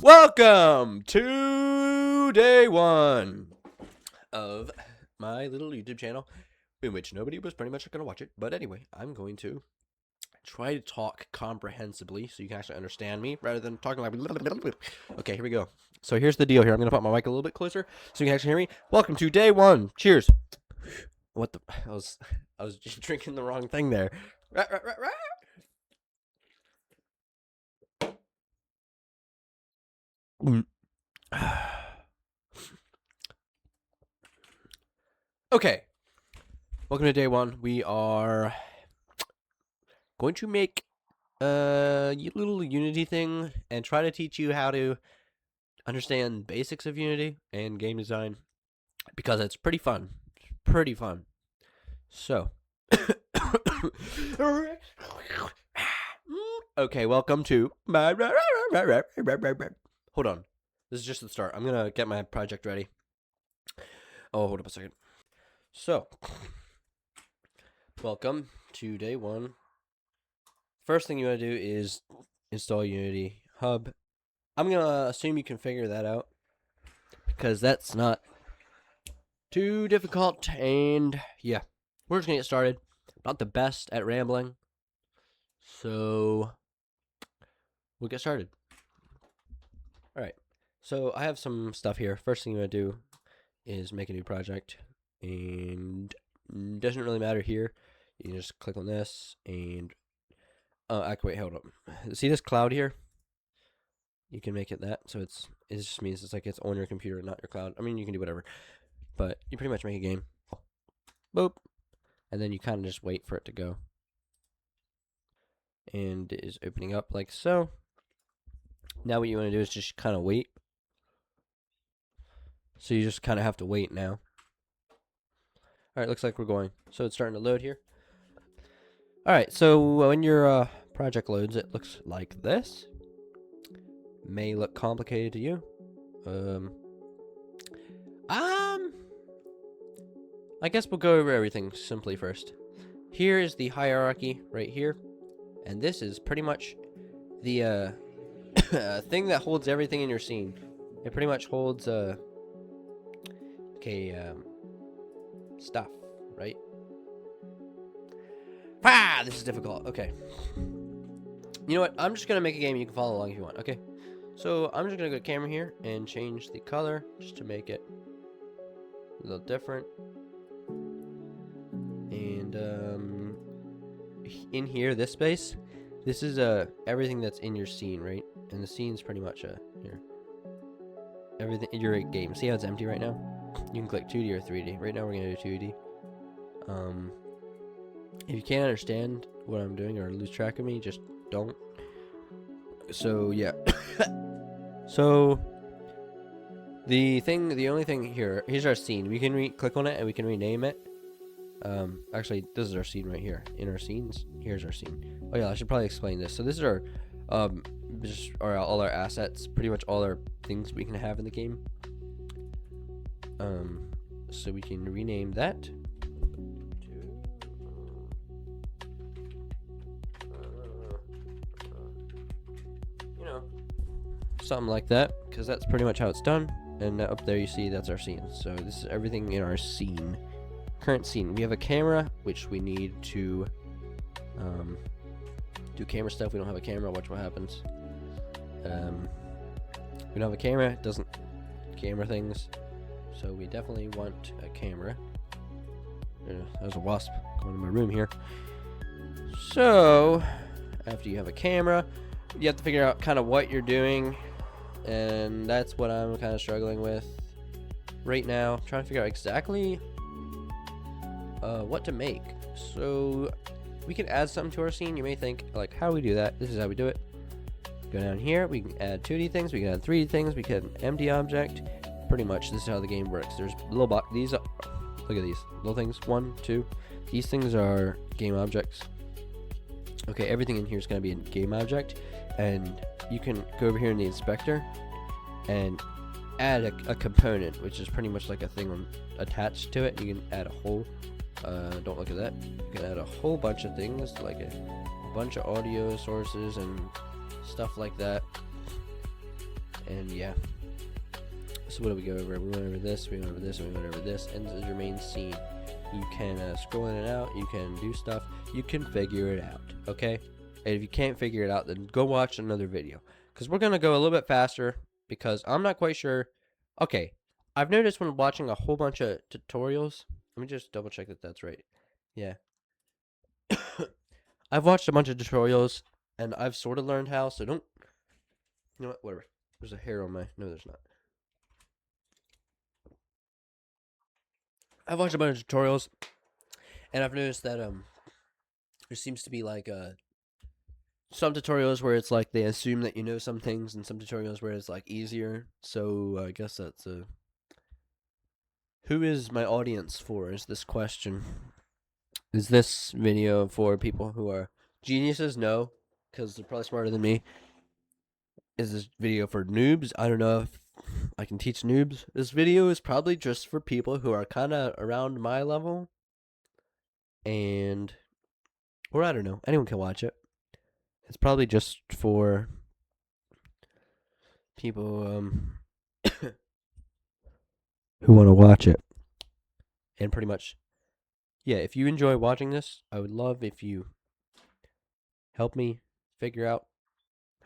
Welcome to day one of my little YouTube channel, in which nobody was pretty much going to watch it. But anyway, I'm going to try to talk comprehensibly so you can actually understand me rather than talking like. Okay, here we go. So here's the deal here. I'm going to put my mic a little bit closer so you can actually hear me. Welcome to day one. Cheers. What the? I was just drinking the wrong thing there. Okay, welcome to day one. We are going to make a little Unity thing and try to teach you how to understand basics of Unity and game design because it's pretty fun. Pretty fun. So, okay, welcome to my. Hold on. This is just the start. I'm gonna get my project ready. Oh, hold up a second. So, welcome to day one. First thing you want to do is install Unity Hub. I'm gonna assume you can figure that out because that's not too difficult. And yeah, we're just gonna get started. Not the best at rambling, so we'll get started. All right. So I have some stuff here. First thing you want to do is make a new project, and it doesn't really matter here. You can just click on this and actually, wait, hold up. See this cloud here? You can make it that, so it just means it's like it's on your computer, not your cloud. I mean, you can do whatever, but you pretty much make a game. Boop, and then you kind of just wait for it to go, and it is opening up like so. Now what you want to do is just kind of wait. So you just kind of have to wait now. Alright, looks like we're going. So it's starting to load here. Alright, so when your project loads, it looks like this. May look complicated to you. I guess we'll go over everything simply first. Here is the hierarchy right here. And this is pretty much the thing that holds everything in your scene. It pretty much holds stuff, right? This is difficult. Okay. You know what? I'm just gonna make a game. You can follow along if you want. Okay. So I'm just gonna go to camera here and change the color just to make it a little different. And in here, this space, this is everything that's in your scene, right? And the scene's pretty much here. Everything in your game. See how it's empty right now? You can click 2D or 3D. Right now we're gonna do 2D. If you can't understand what I'm doing or lose track of me, just don't. So yeah. So the only thing here's our scene. We can click on it and we can rename it. Actually, this is our scene right here. In our scenes, here's our scene. Oh yeah, I should probably explain this. So this is our just all our assets, pretty much all our things we can have in the game. So we can rename that to something like that, because that's pretty much how it's done. And up there you see that's our scene. So this is everything in our scene. Current scene. We have a camera, which we need to do camera stuff. We don't have a camera. Watch what happens. We don't have a camera. It doesn't camera things. So we definitely want a camera. There's a wasp going in my room here. So after you have a camera, you have to figure out kind of what you're doing. And that's what I'm kind of struggling with right now. Trying to figure out exactly what to make. So we can add something to our scene. You may think, like, how we do that? This is how we do it. Go down here. We can add 2D things. We can add 3D things. We can empty object. Pretty much, this is how the game works. There's little box. These are, look at these little things. 1, 2. These things are game objects. Okay, everything in here is going to be a game object, and you can go over here in the inspector and add a component, which is pretty much like a thing attached to it. You can add a whole don't look at that. You can add a whole bunch of things, like a bunch of audio sources and stuff like that. And yeah. So what do we go over? We went over this, we went over this, and we went over this, and this is your main scene. You can scroll in and out, you can do stuff, you can figure it out, okay? And if you can't figure it out, then go watch another video. Because we're going to go a little bit faster, because I'm not quite sure. Okay, I've noticed when watching a whole bunch of tutorials, let me just double check that that's right. Yeah. I've watched a bunch of tutorials, and I've sort of learned how, so don't, you know what, whatever. There's a hair on my, no there's not. I've watched a bunch of tutorials, and I've noticed that there seems to be like some tutorials where it's like they assume that you know some things, and some tutorials where it's like easier. So I guess that's who is my audience for? Is this question? Is this video for people who are geniuses? No, because they're probably smarter than me. Is this video for noobs? I don't know if I can teach noobs. This video is probably just for people who are kind of around my level. And, or I don't know, anyone can watch it. It's probably just for people who want to watch it. And pretty much, yeah, if you enjoy watching this, I would love if you help me figure out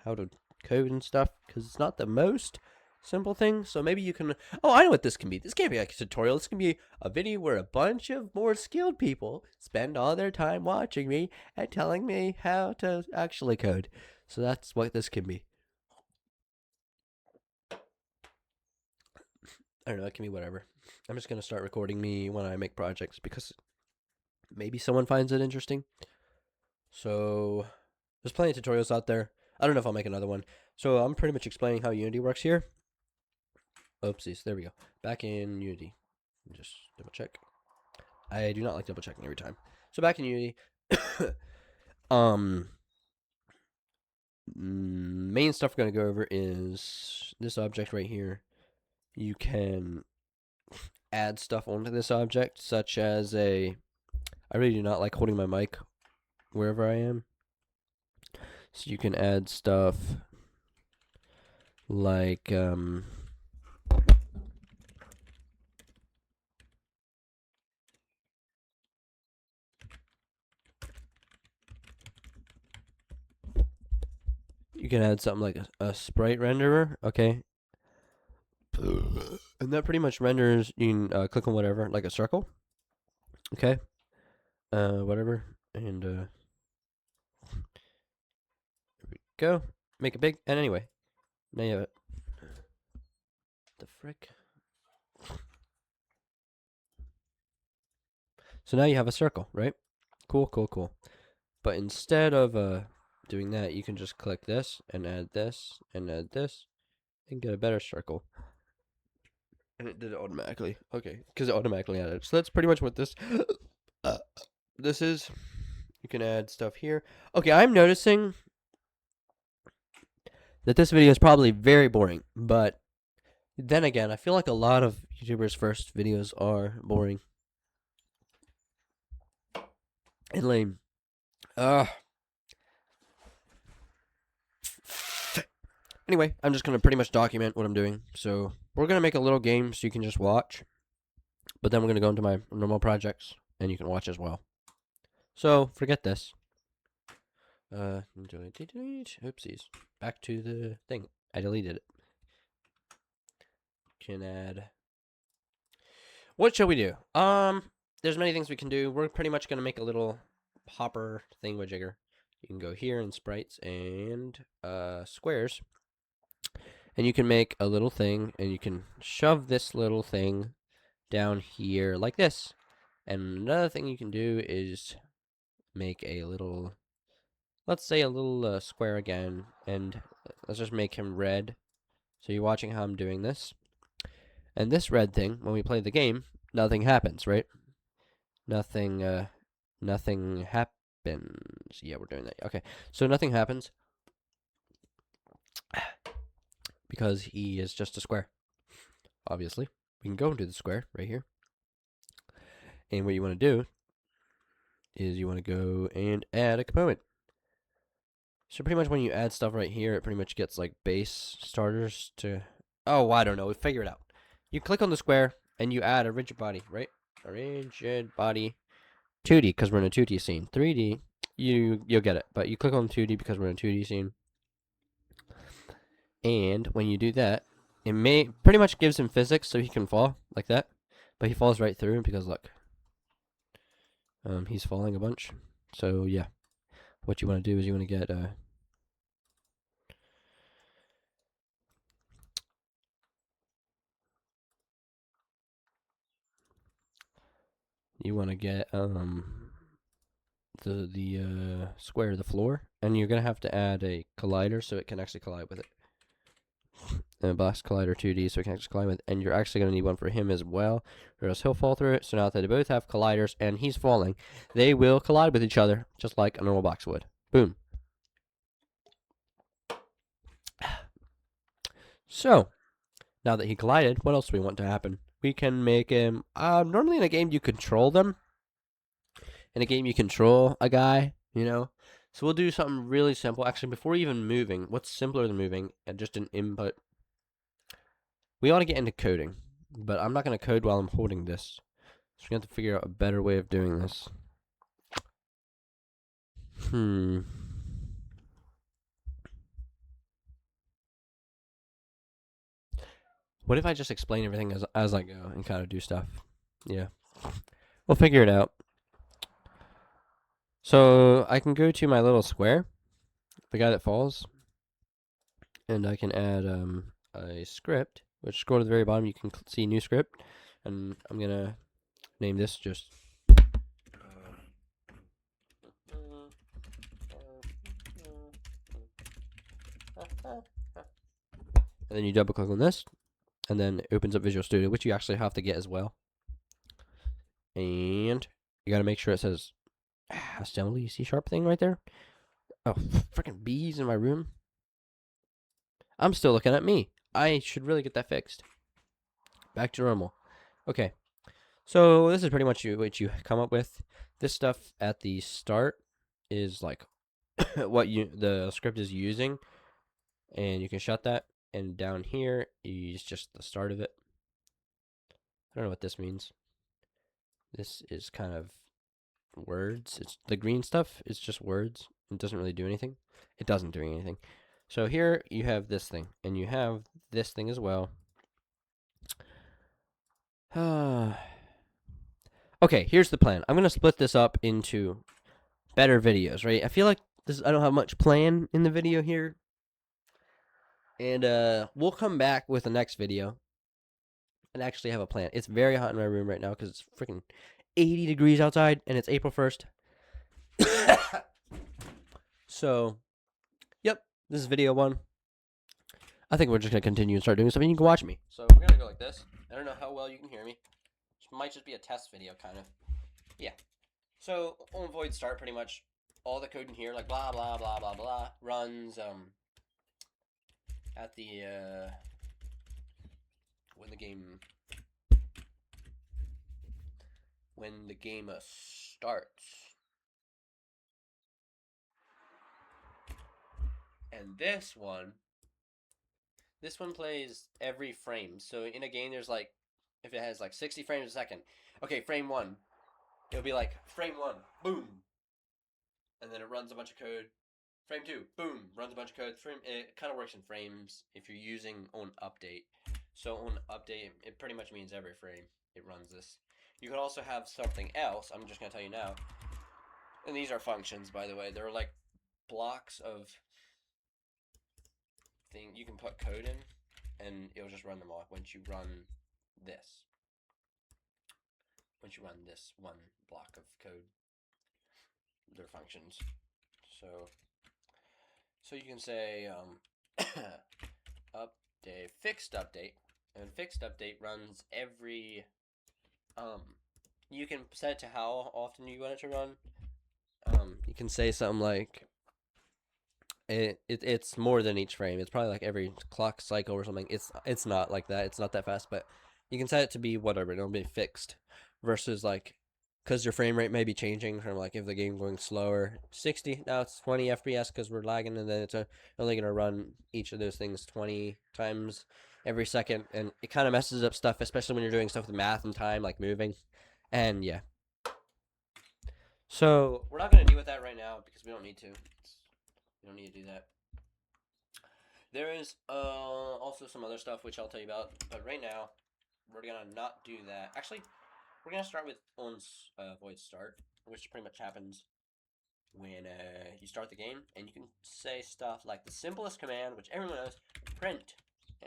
how to code and stuff, because it's not the most simple thing. So maybe you can, oh, I know what this can be. This can't be like a tutorial. This can be a video where a bunch of more skilled people spend all their time watching me and telling me how to actually code. So that's what this can be. I don't know, it can be whatever. I'm just going to start recording me when I make projects, because maybe someone finds it interesting. So there's plenty of tutorials out there. I don't know if I'll make another one. So I'm pretty much explaining how Unity works here. Oopsies, there we go. Back in Unity. Just double check. I do not like double checking every time. So back in Unity. Main stuff we're going to go over is this object right here. You can add stuff onto this object, such as I really do not like holding my mic wherever I am. So you can add stuff like you can add something like a sprite renderer, okay? And that pretty much renders, you can click on whatever, like a circle, okay? Whatever, and there we go. Make it big, and anyway, now you have it. The frick? So now you have a circle, right? Cool, cool, cool. But instead of doing that, you can just click this, and add this, and add this, and get a better circle. And it did it automatically. Okay, because it automatically added it. So that's pretty much what this this is. You can add stuff here. Okay, I'm noticing that this video is probably very boring, but then again, I feel like a lot of YouTubers' first videos are boring and lame. Anyway, I'm just going to pretty much document what I'm doing. So we're going to make a little game so you can just watch. But then we're going to go into my normal projects, and you can watch as well. So forget this. Oopsies. Back to the thing. I deleted it. Can add. What shall we do? There's many things we can do. We're pretty much going to make a little hopper thingamajigger. You can go here in sprites and squares. And you can make a little thing, and you can shove this little thing down here like this. And another thing you can do is make a little, let's say a little square again, and let's just make him red. So you're watching how I'm doing this. And this red thing, when we play the game, nothing happens, right? Nothing happens. Yeah, we're doing that. Okay, so nothing happens because he is just a square. Obviously, we can go into the square right here. And what you want to do is you want to go and add a component. So pretty much when you add stuff right here, it pretty much gets like base starters to. Oh, I don't know. We figure it out. You click on the square and you add a rigid body, right? A rigid body, 2D because we're in a 2D scene. 3D, you'll get it, but you click on 2D because we're in a 2D scene. And when you do that, it may pretty much gives him physics so he can fall like that, but he falls right through because look, he's falling a bunch. So yeah, what you want to do is you want to get the square, the floor, and you're gonna have to add a collider so it can actually collide with it. And a box collider 2D so it can actually collide with it. And you're actually gonna need one for him as well, or else he'll fall through it. So now that they both have colliders and he's falling, they will collide with each other just like a normal box would. Boom. So now that he collided, what else do we want to happen? We can make him. Normally in a game you control them. In a game you control a guy, you know. So we'll do something really simple. Actually, before even moving, what's simpler than moving? And just an input. We ought to get into coding, but I'm not going to code while I'm holding this. So we have to figure out a better way of doing this. What if I just explain everything as I go and kind of do stuff? Yeah. We'll figure it out. So I can go to my little square, the guy that falls, and I can add a script, which scroll to the very bottom, you can see new script, and I'm going to name this just and then you double click on this, and then it opens up Visual Studio, which you actually have to get as well. And you got to make sure it says assembly C# thing right there. Oh, freaking bees in my room. I'm still looking at me. I should really get that fixed. Back to normal. Okay. So this is pretty much what you come up with. This stuff at the start is like what the script is using, and you can shut that. And down here is just the start of it. I don't know what this means. This is kind of words. It's the green stuff is just words. It doesn't really do anything. It doesn't do anything. So here you have this thing, and you have this thing as well. Okay, here's the plan. I'm gonna split this up into better videos, right? I feel like I don't have much plan in the video here. And we'll come back with the next video and actually have a plan. It's very hot in my room right now because it's freaking 80 degrees outside and it's April 1st. So, yep, this is video 1. I think we're just going to continue and start doing something. You can watch me. So we're going to go like this. I don't know how well you can hear me. This might just be a test video, kind of. Yeah. So, on void start, pretty much all the code in here, like blah, blah, blah, blah, blah, runs, at the, when the game starts. And this one plays every frame. So in a game, there's like, if it has like 60 frames a second, okay, frame 1, it'll be like frame 1, boom, and then it runs a bunch of code. Frame 2, boom, runs a bunch of code. It kind of works in frames if you're using on update. So on update, it pretty much means every frame it runs this. You could also have something else. I'm just going to tell you now. And these are functions, by the way. They're like blocks of thing you can put code in, and it'll just run them off once you run this. Once you run this one block of code, they're functions. So you can say update, fixed update, and fixed update runs every. You can set it to how often you want it to run. You can say something like it's more than each frame. It's probably like every clock cycle or something. It's not like that. It's not that fast, but you can set it to be whatever. It'll be fixed versus like because your frame rate may be changing from like if the game going slower 60, now it's 20 FPS because we're lagging, and then it's only going to run each of those things 20 times every second, and it kind of messes up stuff, especially when you're doing stuff with math and time like moving. And yeah, so we're not going to deal with that right now because we don't need to. We don't need to do that. There is also some other stuff which I'll tell you about, but right now we're gonna not do that. Actually, we're gonna start with on's void start, which pretty much happens when you start the game, and you can say stuff like the simplest command, which everyone knows, print,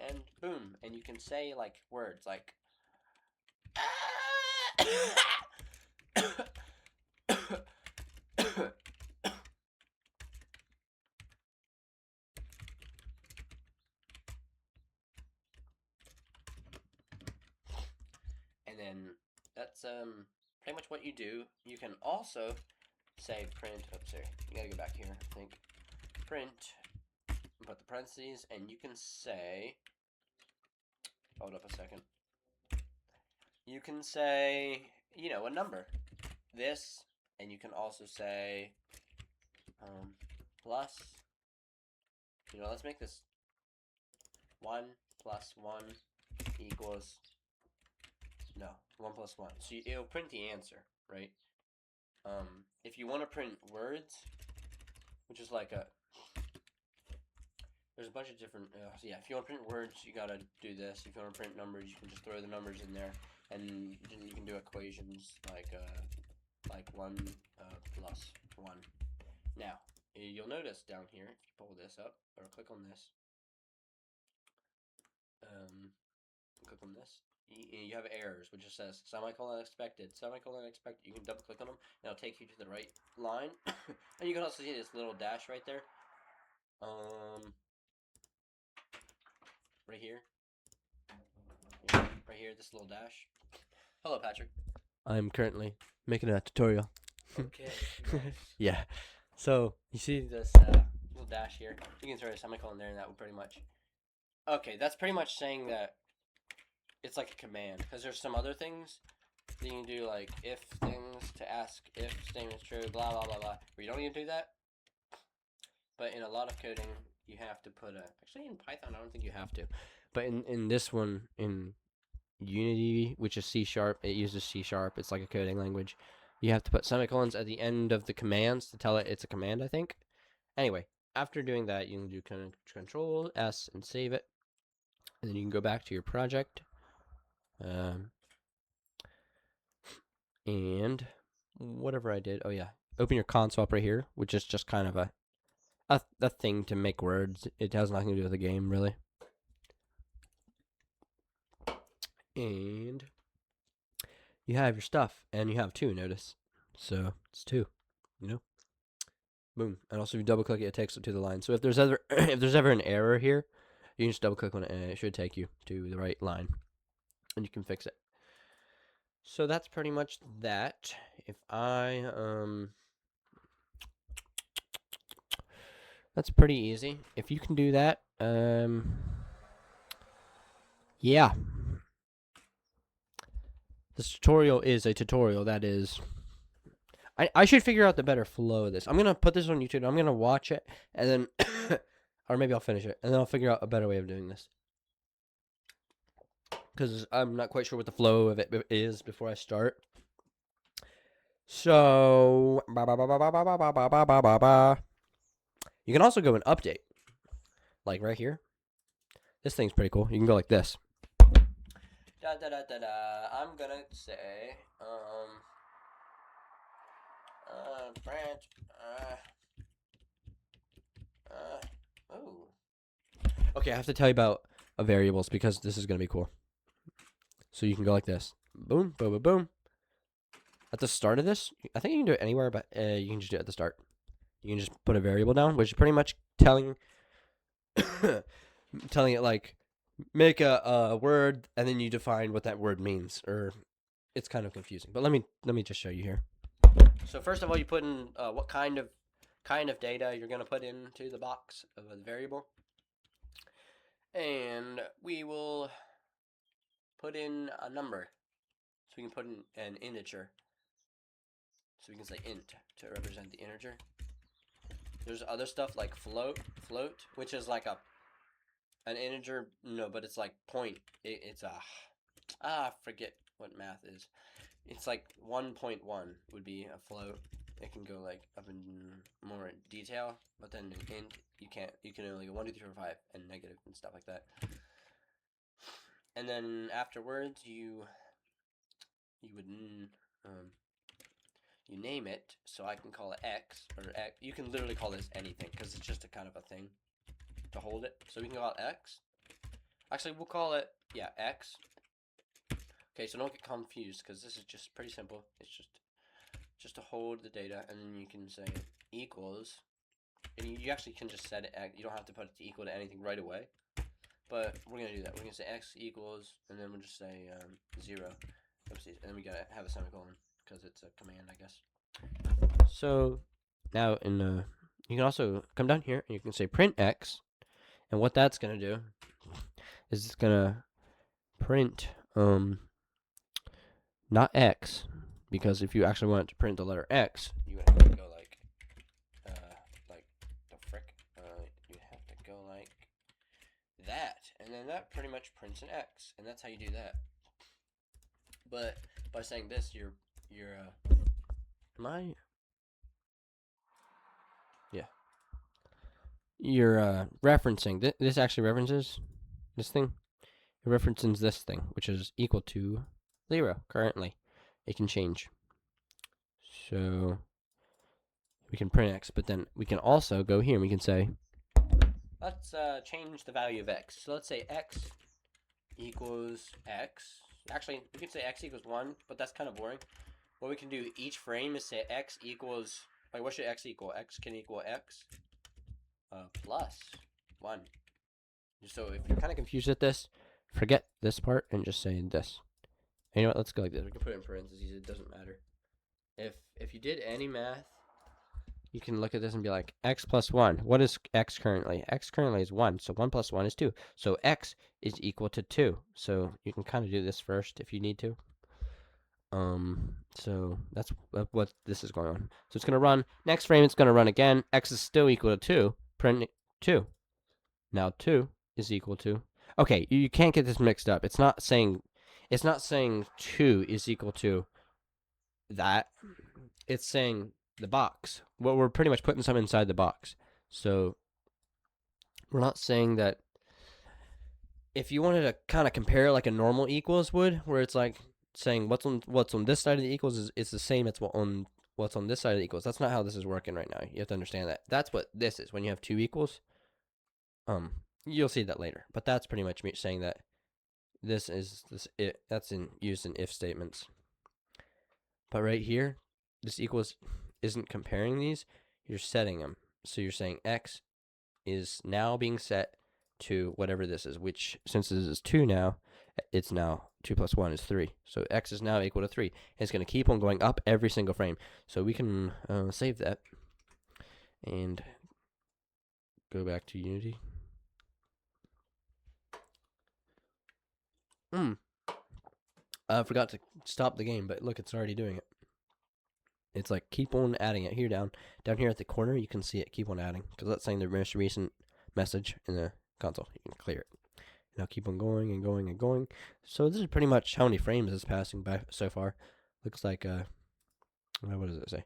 and boom, and you can say like words like. And then that's pretty much what you do. You can also say print. Oops, sorry. You gotta go back here. I think print. Put the parentheses, and you can say. Hold up a second. You can say, a number. This, and you can also say plus. Let's make this 1 plus 1 equals. No, 1 plus 1. So it'll print the answer, right? If you want to print words, which is like there's a bunch of different, so yeah, if you want to print words, you gotta do this. If you want to print numbers, you can just throw the numbers in there, and you can do equations like 1 plus 1. Now, you'll notice down here, if you pull this up, or click on this, you have errors, which just says semicolon expected, semicolon expected. You can double click on them, and it'll take you to the right line. And you can also see this little dash right there. Right here. Right here, this little dash. Hello, Patrick. I'm currently making a tutorial. Okay. Nice. Yeah. So, you see this little dash here? You can throw a semicolon there, and that would pretty much. Okay, that's pretty much saying that it's like a command, because there's some other things that you can do, like if things to ask if statement is true, blah blah blah blah. We don't need to do that, but in a lot of coding, you have to put actually in Python, I don't think you have to, but in this one, in Unity, which is C#, it uses C#. It's like a coding language. You have to put semicolons at the end of the commands to tell it it's a command, I think. Anyway, after doing that, you can do Control S and save it, and then you can go back to your project. And whatever I did, oh yeah, open your console up right here, which is just kind of a thing to make words. It has nothing to do with the game, really. And you have your stuff, and you have 2, notice. So it's 2, Boom. And also, if you double click it, it takes it to the line. So if there's ever an error here, you can just double click on it, and it should take you to the right line, and you can fix it. So that's pretty much that. If I that's pretty easy. If you can do that, yeah. This tutorial is a tutorial that is. I should figure out the better flow of this. I'm gonna put this on YouTube. I'm gonna watch it, and then, or maybe I'll finish it, and then I'll figure out a better way of doing this. Because I'm not quite sure what the flow of it is before I start. So, you can also go and update, like right here. This thing's pretty cool. You can go like this. Da da da da da. I'm gonna say, branch, oh. Okay, I have to tell you about variables because this is gonna be cool. So you can go like this. Boom, boom, boom, boom. At the start of this, I think you can do it anywhere, but you can just do it at the start. You can just put a variable down, which is pretty much telling it like make a word, and then you define what that word means, or it's kind of confusing. But let me just show you here. So first of all, you put in what kind of data you're gonna put into the box of the variable, and we will put in a number. So we can put in an integer. So we can say int to represent the integer. There's other stuff like float, which is like an integer, no, but it's like point. It's a, I forget what math is. It's like 1.1 would be a float. It can go like up in more detail, but then in int, you can only go 1, 2, 3, 4, 5, and negative and stuff like that. And then afterwards, you would you name it, so I can call it x, or x. You can literally call this anything, because it's just a kind of a thing to hold it. So we can call it x. Actually, we'll call it, yeah, x. Okay, so don't get confused, because this is just pretty simple. It's just to hold the data, and then you can say equals, and you actually can just set it, you don't have to put it equal to anything right away, but we're going to do that. We're going to say x equals, and then we'll just say 0. Oopsies, and then we got to have a semicolon, because it's a command, I guess. So now you can also come down here and you can say print x, and what that's gonna do is it's gonna print not x, because if you actually want to print the letter x, you would have to go like the frick, you have to go like that, and then that pretty much prints an x, and that's how you do that. But by saying this, you're referencing this actually references this thing. It references this thing, which is equal to 0 currently. It can change. So we can print x, but then we can also go here and we can say, let's change the value of x. So let's say x equals x. Actually, we could say x equals 1, but that's kind of boring. What we can do each frame is say x equals, like, what should x equal? X can equal x plus 1. So if you're kind of confused at this, forget this part and just say this. And you know what? Let's go like this. We can put it in parentheses. It doesn't matter. If you did any math, you can look at this and be like, x plus 1. What is x currently? X currently is 1, so 1 plus 1 is 2. So x is equal to 2. So you can kind of do this first if you need to. So that's what this is going on. So it's going to run. Next frame, it's going to run again. X is still equal to 2. Print 2. Now 2 is equal to. Okay, you can't get this mixed up. It's not saying 2 is equal to that. It's saying the box. Well, we're pretty much putting something inside the box. So we're not saying that. If you wanted to kind of compare like a normal equals would, where it's like saying what's on this side of the equals is the same as what's on this side of the equals. That's not how this is working right now. You have to understand that. That's what this is when you have two equals. You'll see that later, but that's pretty much me saying that this is that's used in if statements. But right here, this equals isn't comparing these. You're setting them. So you're saying x is now being set to whatever this is, which since this is 2 now, it's now 2 plus 1 is 3. So x is now equal to 3. And it's going to keep on going up every single frame. So we can save that and go back to Unity. I forgot to stop the game, but look, it's already doing it. It's like keep on adding it here down here at the corner. You can see it keep on adding because that's saying the most recent message in the console. You can clear it. Now keep on going and going and going. So this is pretty much how many frames it's passing by so far. Looks like what does it say?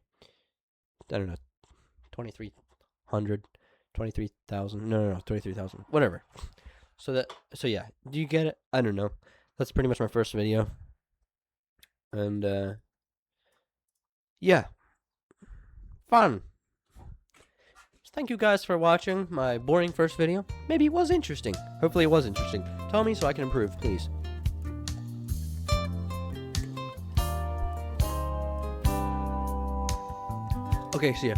I don't know, 2,300, 23,000. No, 23,000. Whatever. So yeah. Do you get it? I don't know. That's pretty much my first video. And yeah, fun. Thank you guys for watching my boring first video. Maybe it was interesting. Hopefully it was interesting. Tell me so I can improve, please. Okay, see ya.